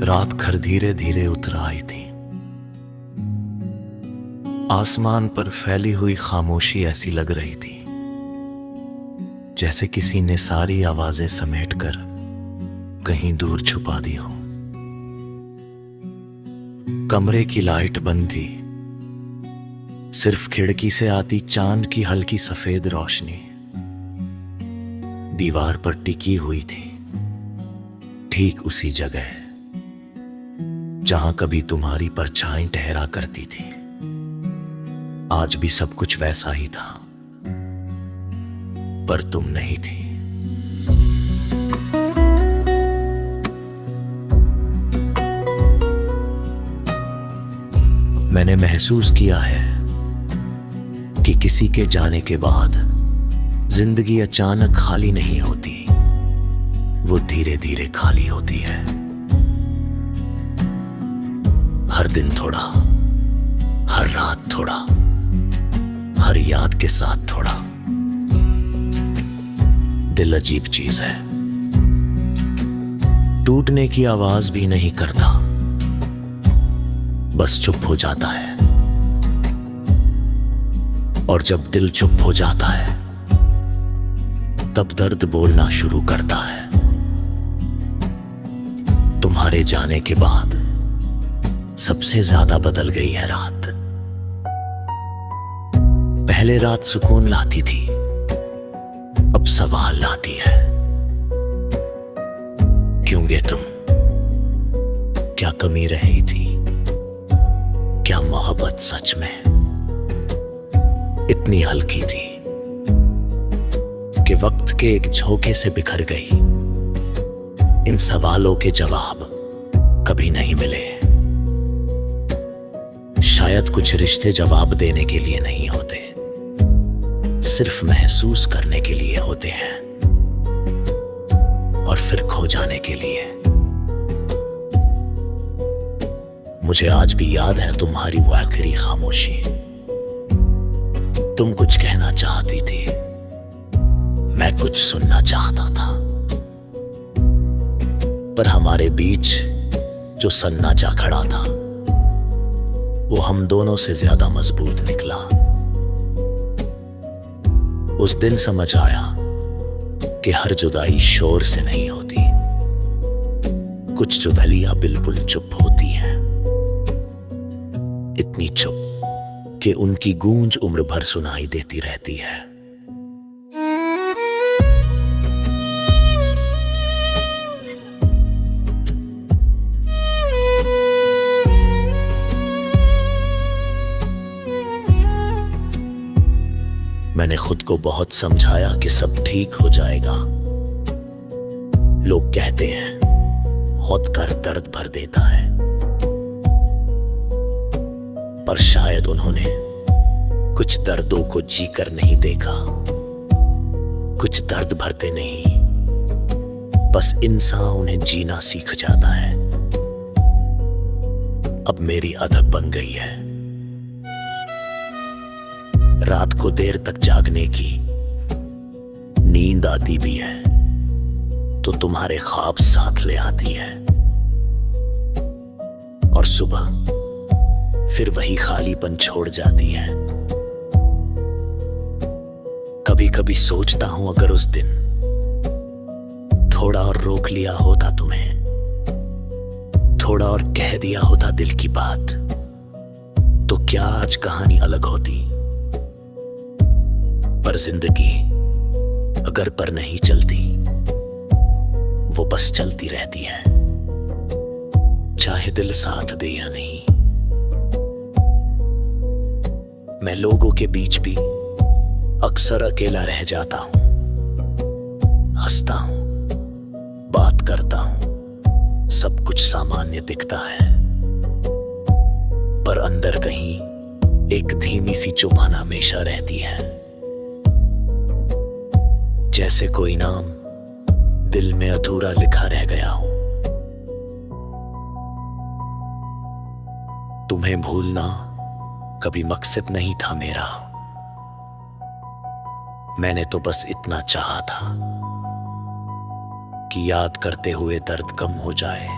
रात खर धीरे धीरे उतर आई थी। आसमान पर फैली हुई खामोशी ऐसी लग रही थी जैसे किसी ने सारी आवाजें समेटकर कहीं दूर छुपा दी हो। कमरे की लाइट बंद थी, सिर्फ खिड़की से आती चांद की हल्की सफेद रोशनी दीवार पर टिकी हुई थी, ठीक उसी जगह जहां कभी तुम्हारी परछाई ठहरा करती थी। आज भी सब कुछ वैसा ही था, पर तुम नहीं थी। मैंने महसूस किया है कि किसी के जाने के बाद जिंदगी अचानक खाली नहीं होती, वो धीरे धीरे खाली होती है। हर दिन थोड़ा, हर रात थोड़ा, हर याद के साथ थोड़ा। दिल अजीब चीज है, टूटने की आवाज भी नहीं करता, बस चुप हो जाता है। और जब दिल चुप हो जाता है तब दर्द बोलना शुरू करता है। तुम्हारे जाने के बाद सबसे ज्यादा बदल गई है रात। पहले रात सुकून लाती थी, अब सवाल लाती है। क्यों गे तुम? क्या कमी रही थी? क्या मोहब्बत सच में इतनी हल्की थी कि वक्त के एक झोंके से बिखर गई? इन सवालों के जवाब कभी नहीं मिले। शायद कुछ रिश्ते जवाब देने के लिए नहीं होते, सिर्फ महसूस करने के लिए होते हैं, और फिर खो जाने के लिए। मुझे आज भी याद है तुम्हारी वो आखिरी खामोशी। तुम कुछ कहना चाहती थी, मैं कुछ सुनना चाहता था, पर हमारे बीच जो सन्नाटा खड़ा था वो हम दोनों से ज्यादा मजबूत निकला। उस दिन समझ आया कि हर जुदाई शोर से नहीं होती, कुछ जुदाइयां बिल्कुल चुप होती हैं, इतनी चुप कि उनकी गूंज उम्र भर सुनाई देती रहती है। मैंने खुद को बहुत समझाया कि सब ठीक हो जाएगा। लोग कहते हैं खुद कर दर्द भर देता है, पर शायद उन्होंने कुछ दर्दों को जीकर नहीं देखा। कुछ दर्द भरते नहीं, बस इंसान उन्हें जीना सीख जाता है। अब मेरी आदत बन गई है रात को देर तक जागने की। नींद आती भी है तो तुम्हारे ख्वाब साथ ले आती है, और सुबह फिर वही खालीपन छोड़ जाती है। कभी कभी सोचता हूं अगर उस दिन थोड़ा और रोक लिया होता तुम्हें, थोड़ा और कह दिया होता दिल की बात, तो क्या आज कहानी अलग होती। पर जिंदगी अगर पर नहीं चलती, वो बस चलती रहती है, चाहे दिल साथ दे या नहीं। मैं लोगों के बीच भी अक्सर अकेला रह जाता हूं, हंसता हूं, बात करता हूं, सब कुछ सामान्य दिखता है, पर अंदर कहीं एक धीमी सी चुभन हमेशा रहती है, जैसे कोई नाम दिल में अधूरा लिखा रह गया हो। तुम्हें भूलना कभी मकसद नहीं था मेरा, मैंने तो बस इतना चाहा था कि याद करते हुए दर्द कम हो जाए,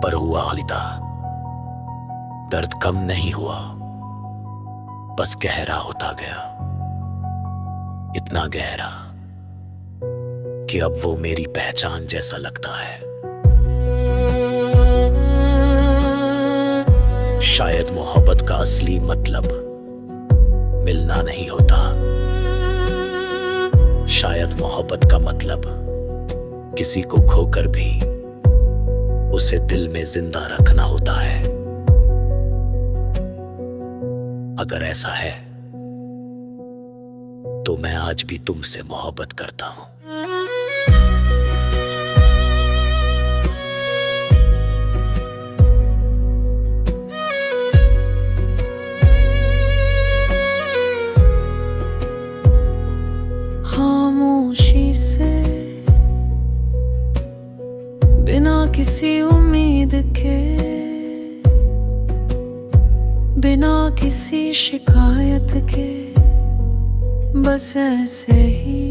पर हुआ हालिदा, दर्द कम नहीं हुआ, बस गहरा होता गया, इतना गहरा कि अब वो मेरी पहचान जैसा लगता है। शायद मोहब्बत का असली मतलब मिलना नहीं होता, शायद मोहब्बत का मतलब किसी को खोकर भी उसे दिल में जिंदा रखना होता है। अगर ऐसा है तो मैं आज भी तुमसे मोहब्बत करता हूं। खामोशी से बिना किसी उम्मीद के, बिना किसी शिकायत के, बस ऐसे ही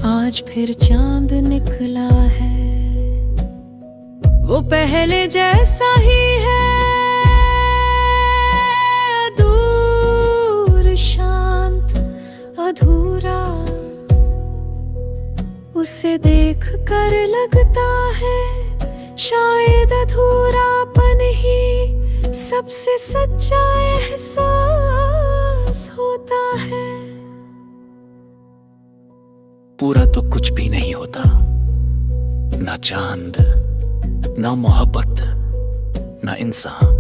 आज फिर चांद निकला है। वो पहले जैसा ही है, दूर शांत अधूरा, उसे देख कर लगता है शायद अधूरापन ही सबसे सच्चा एहसास होता है। पूरा तो कुछ भी नहीं होता, ना चांद, ना मोहब्बत, ना इंसान।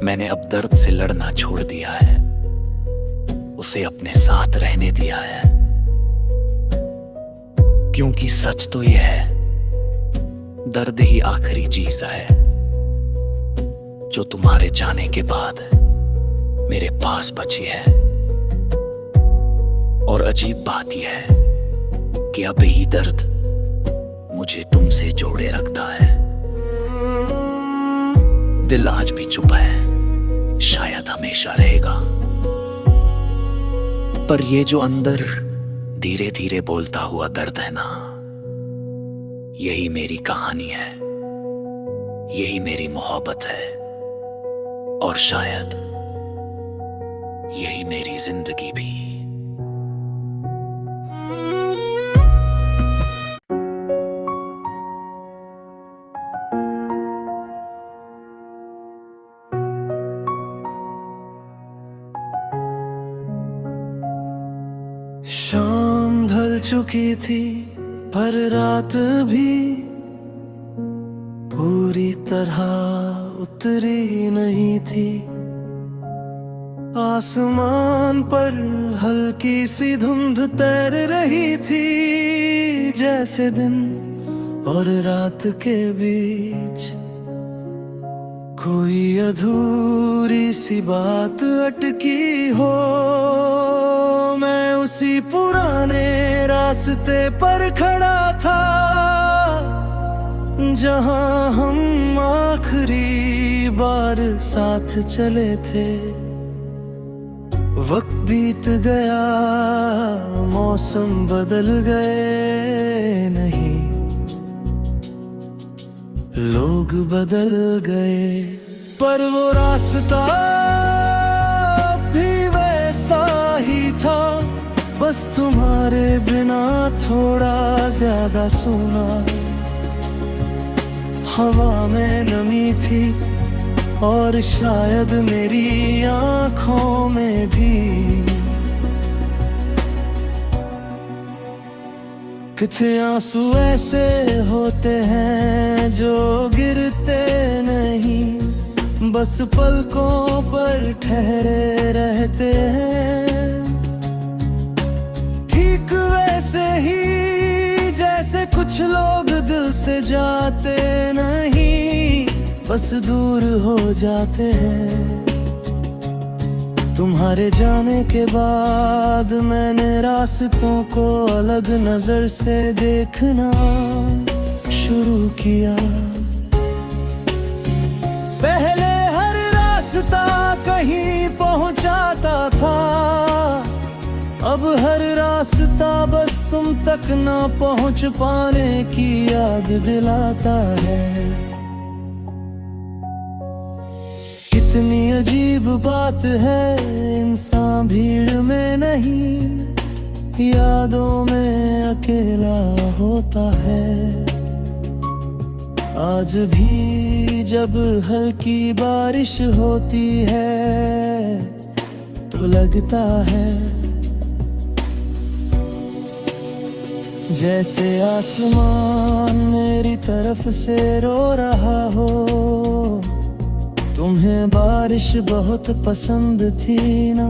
मैंने अब दर्द से लड़ना छोड़ दिया है, उसे अपने साथ रहने दिया है, क्योंकि सच तो यह है, दर्द ही आखिरी चीज है जो तुम्हारे जाने के बाद मेरे पास बची है। और अजीब बात यह है कि अब ही दर्द मुझे तुमसे जोड़े रखता है। दिल आज भी चुप है, शायद हमेशा रहेगा, पर ये जो अंदर धीरे धीरे बोलता हुआ दर्द है ना, यही मेरी कहानी है, यही मेरी मोहब्बत है, और शायद यही मेरी जिंदगी भी। शाम ढल चुकी थी पर रात भी पूरी तरह उतरी नहीं थी। आसमान पर हल्की सी धुंध तैर रही थी, जैसे दिन और रात के बीच कोई अधूरी सी बात अटकी हो। मैं उसी पुराने रास्ते पर खड़ा था जहां हम आखिरी बार साथ चले थे। वक्त बीत गया, मौसम बदल गए, नहीं लोग बदल गए, पर वो रास्ता भी वैसा ही था, बस तुम्हारे बिना थोड़ा ज्यादा सूना। हवा में नमी थी और शायद मेरी आंखों में भी। कुछ आंसू ऐसे होते हैं जो गिरते नहीं, बस पलकों पर ठहरे रहते हैं। ठीक वैसे ही जैसे कुछ लोग दिल से जाते नहीं, बस दूर हो जाते हैं। तुम्हारे जाने के बाद मैंने रास्तों को अलग नजर से देखना शुरू किया। पहले हर रास्ता कहीं पहुंचाता था, अब हर रास्ता बस तुम तक ना पहुंच पाने की याद दिलाता है। कितनी अजीब बात है, इंसान भीड़ में नहीं, यादों में अकेला होता है। आज भी जब हल्की बारिश होती है तो लगता है जैसे आसमान मेरी तरफ से रो रहा हो। तुम्हें बारिश बहुत पसंद थी ना,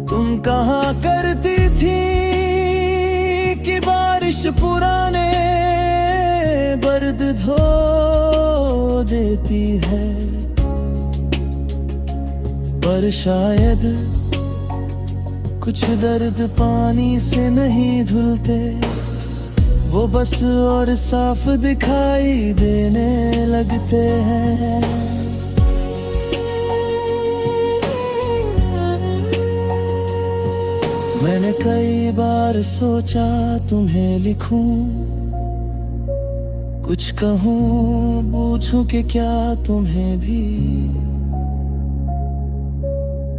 तुम कहा करती थी कि बारिश पुराने दर्द धो देती है। पर शायद कुछ दर्द पानी से नहीं धुलते, वो बस और साफ दिखाई देने लगते हैं। मैंने कई बार सोचा तुम्हें लिखूं, कुछ कहूं, पूछूं कि क्या तुम्हें भी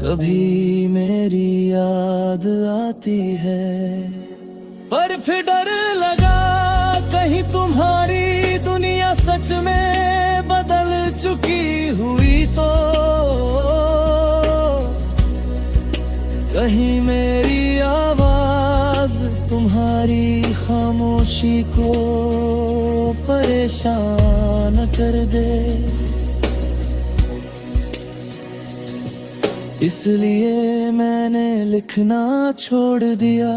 कभी मेरी याद आती है। पर फिर डर लगा कहीं तुम्हारी दुनिया सच में बदल चुकी हुई तो, कहीं मेरी आवाज तुम्हारी खामोशी को परेशान कर दे। इसलिए मैंने लिखना छोड़ दिया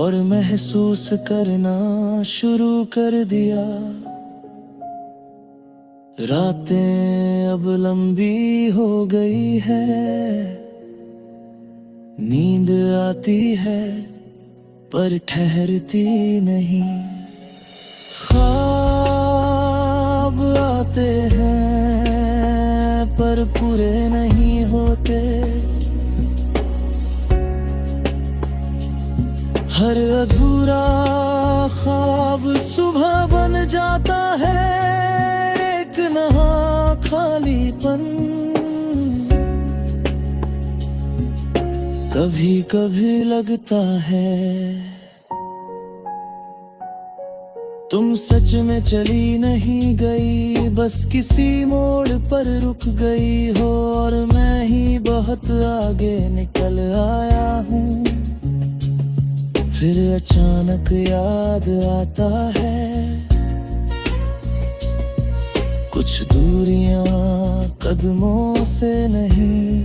और महसूस करना शुरू कर दिया। रातें अब लंबी हो गई है, नींद आती है पर ठहरती नहीं। ख्वाब आते हैं पर पूरे नहीं होते, हर अधूरा ख्वाब सुबह बन जाता है एक नहा खालीपन। कभी कभी लगता है तुम सच में चली नहीं गई, बस किसी मोड़ पर रुक गई हो और मैं ही बहुत आगे निकल आया हूँ। फिर अचानक याद आता है कुछ दूरियां कदमों से नहीं,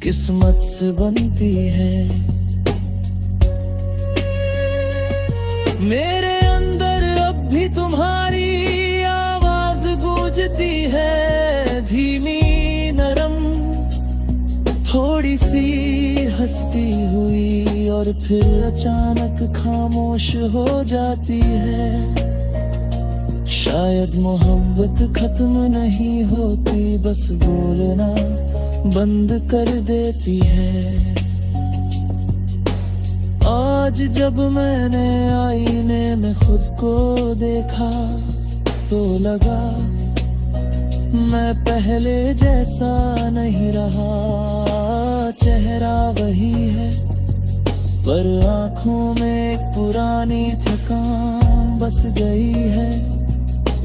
किस्मत से बनती है। मेरे अंदर अब भी तुम्हारी आवाज गूंजती है, धीमी नरम थोड़ी सी हंसती हुई और फिर अचानक खामोश हो जाती है। शायद मोहब्बत खत्म नहीं होती, बस बोलना बंद कर देती है। आज जब मैंने आईने में खुद को देखा तो लगा मैं पहले जैसा नहीं रहा। चेहरा वही है पर आंखों में एक पुरानी थकान बस गई है,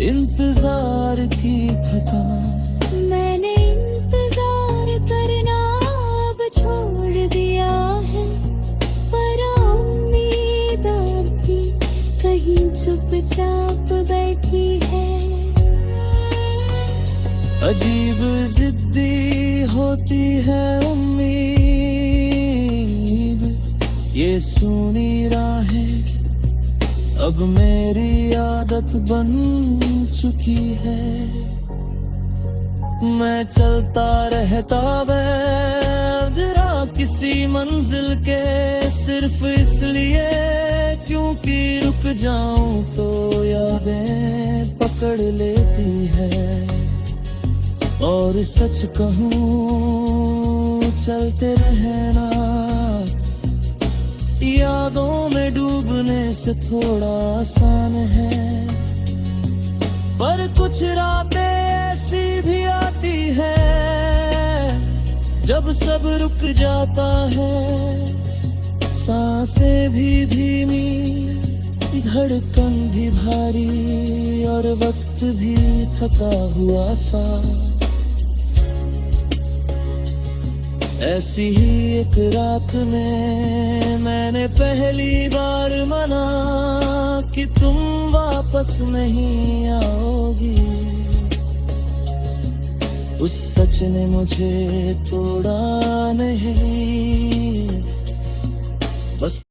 इंतजार की थकान। मैंने इंतजार करना अब छोड़ दिया है, पर उम्मीद अब भी कहीं चुपचाप बैठी है। अजीब जिद्दी होती है उम्मीद, ये सूनी राहें अब मेरी आदत बन चुकी है। मैं चलता रहता बेगरा किसी मंजिल के, सिर्फ इसलिए क्योंकि रुक जाऊं तो यादें पकड़ लेती है। और सच कहूँ चलते रहना, यादों में डूबने से थोड़ा आसान है। पर कुछ रातें ऐसी भी आती है जब सब रुक जाता है, सांसें भी धीमी, धड़कन भी भारी और वक्त भी थका हुआ सा। ऐसी ही एक रात में मैंने पहली बार माना कि तुम वापस नहीं आओगी। उस सच ने मुझे तोड़ा नहीं, बस